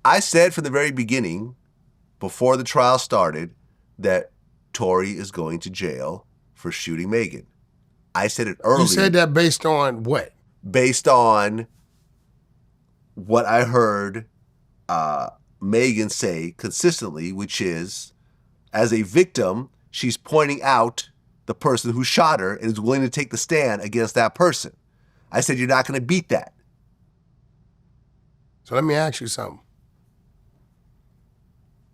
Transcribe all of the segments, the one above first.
I said from the very beginning, before the trial started, that Tory is going to jail for shooting Megan. I said it early. You said that based on what? Based on what I heard Megan say consistently, which is, as a victim, she's pointing out the person who shot her and is willing to take the stand against that person. I said, you're not going to beat that. So let me ask you something.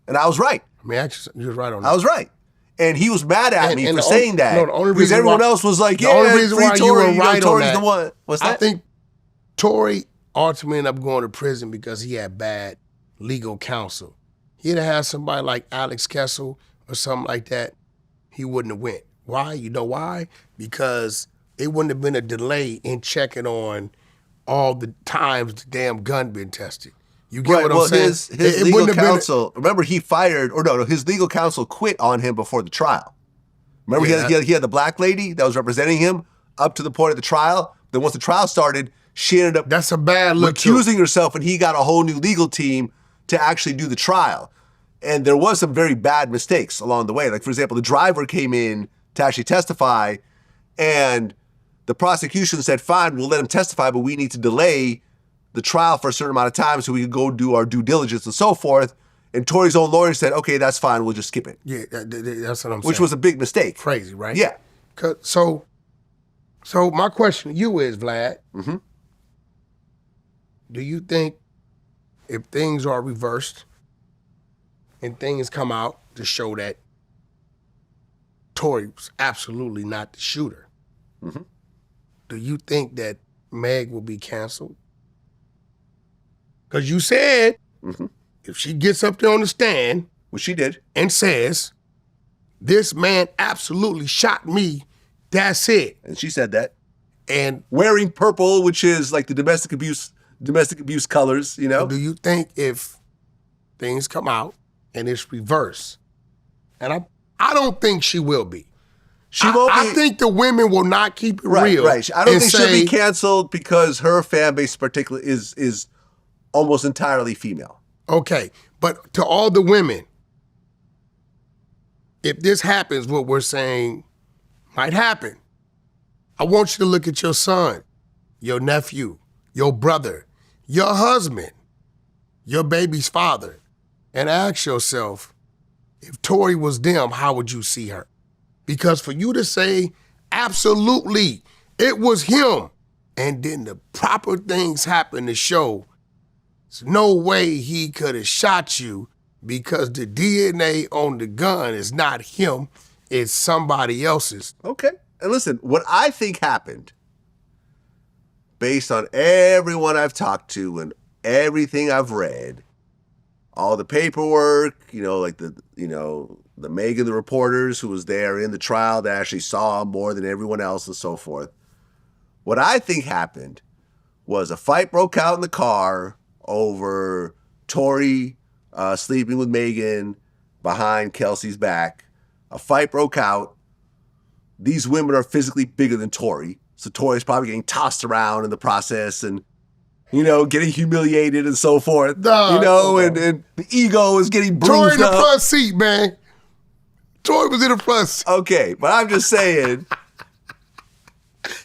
And I was right. Let me ask you something. You was right on that. I was right. And he was mad at me for saying that. No, the only because reason everyone why, else was like, the only reason free why Tory, you were right Tory's on that, the one. What's that? I think Tory ultimately ended up going to prison because he had bad legal counsel. He'd have had somebody like Alex Kessel or something like that, he wouldn't have went. Why? You know why? Because it wouldn't have been a delay in checking on all the times the damn gun been tested. You get what I'm saying? His legal counsel, remember he fired, or no, his legal counsel quit on him before the trial. Remember he had the black lady that was representing him up to the point of the trial. Then once the trial started, she ended up that's a bad look recusing herself, and he got a whole new legal team to actually do the trial. And there was some very bad mistakes along the way. Like, for example, the driver came in to actually testify, and the prosecution said, fine, we'll let him testify, but we need to delay the trial for a certain amount of time so we can go do our due diligence and so forth. And Tory's own lawyer said, okay, that's fine, we'll just skip it. Yeah, that's what I'm saying. Which was a big mistake. Crazy, right? Yeah. So my question to you is, Vlad, do you think if things are reversed and things come out to show that Tory was absolutely not the shooter, do you think that Meg will be canceled? Because you said if she gets up there on the stand, which she did, and says, this man absolutely shot me, that's it. And she said that. And wearing purple, which is like the domestic abuse colors, you know? Do you think if things come out and it's reversed, and I don't think she will be. She won't be. I think the women will not keep it real. Right. I don't think she'll be canceled because her fan base particularly is almost entirely female. Okay, but to all the women, if this happens, what we're saying might happen, I want you to look at your son, your nephew, your brother, your husband, your baby's father, and ask yourself, if Tory was them, how would you see her? Because for you to say, absolutely, it was him, and then the proper things happen to show there's no way he could have shot you because the DNA on the gun is not him, it's somebody else's. Okay. And listen, what I think happened, based on everyone I've talked to and everything I've read, all the paperwork, like the Megan, the reporters who was there in the trial that actually saw more than everyone else and so forth. What I think happened was a fight broke out in the car over Tory sleeping with Megan behind Kelsey's back. A fight broke out. These women are physically bigger than Tory, so Tory's probably getting tossed around in the process and, getting humiliated and so forth. And the ego is getting bruised Tory in the up. front seat, man. Tory was in the front seat. Okay, but I'm just saying,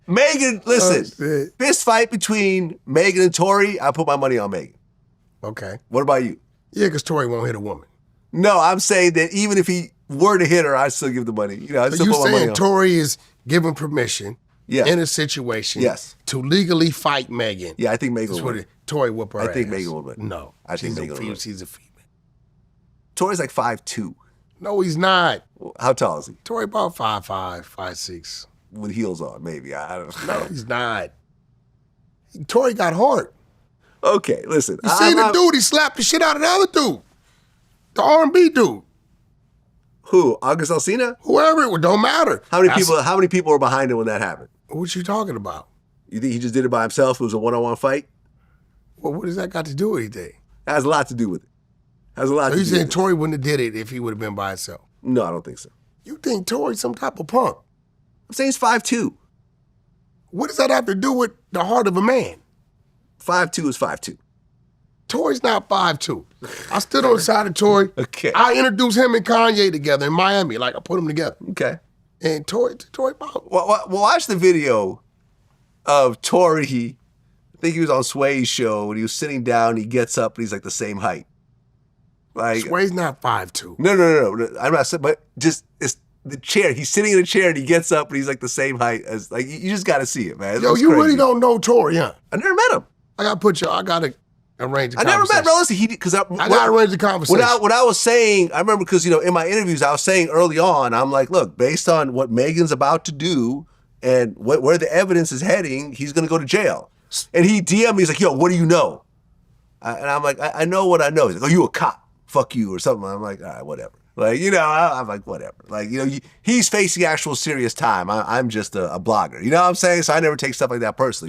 Megan, listen, fist fight between Megan and Tory, I put my money on Megan. Okay. What about you? Yeah, because Tory won't hit a woman. No, I'm saying that even if he were to hit her, I'd still give the money. I'd still put my money on. You're saying Tory is given permission Yes. in a situation to legally fight Megan. Yeah, I think Megan would. Tory whoop her ass. I think Megan would win. No. I think Megan would win. She's a female. Tory's like 5'2". No, he's not. How tall is he? Tory about 5'5", 5'6". With heels on, maybe. I don't know. No, he's not. Tory got heart. Okay, listen. You see the dude, he slapped the shit out of the other dude. The R&B dude. Who? August Alsina? Whoever, it don't matter. How many people were behind him when that happened? What you talking about? You think he just did it by himself? It was a one-on-one fight? Well, what does that got to do with anything? That has a lot to do with it. Has a lot to do with it. You saying Tory wouldn't have did it if he would have been by himself? No, I don't think so. You think Tory's some type of punk? I'm saying he's 5'2". What does that have to do with the heart of a man? 5'2" is 5'2". Tory's not 5'2". I stood on the side of Tory. Okay. I introduced him and Kanye together in Miami. Like, I put them together. Okay. And Tory about. Well, watch the video of Tory. I think he was on Sway's show, and he was sitting down, he gets up, and he's like the same height. Like, Sway's not 5'2". No. I'm not saying, but just, it's the chair. He's sitting in a chair, and he gets up, and he's like the same height as, like, you just got to see it, man. Yo, you really don't know Tory, huh? I never met him. I gotta arrange a conversation. I never met, bro. Listen, I gotta arrange a conversation. What I was saying, I remember because, in my interviews, I was saying early on, I'm like, look, based on what Megan's about to do and where the evidence is heading, he's going to go to jail. And he DM'd me, he's like, yo, what do you know? And I'm like, I know what I know. He's like, oh, you a cop. Fuck you or something. I'm like, all right, whatever. Like, I'm like, whatever. Like, he's facing actual serious time. I'm just a blogger. You know what I'm saying? So I never take stuff like that personally.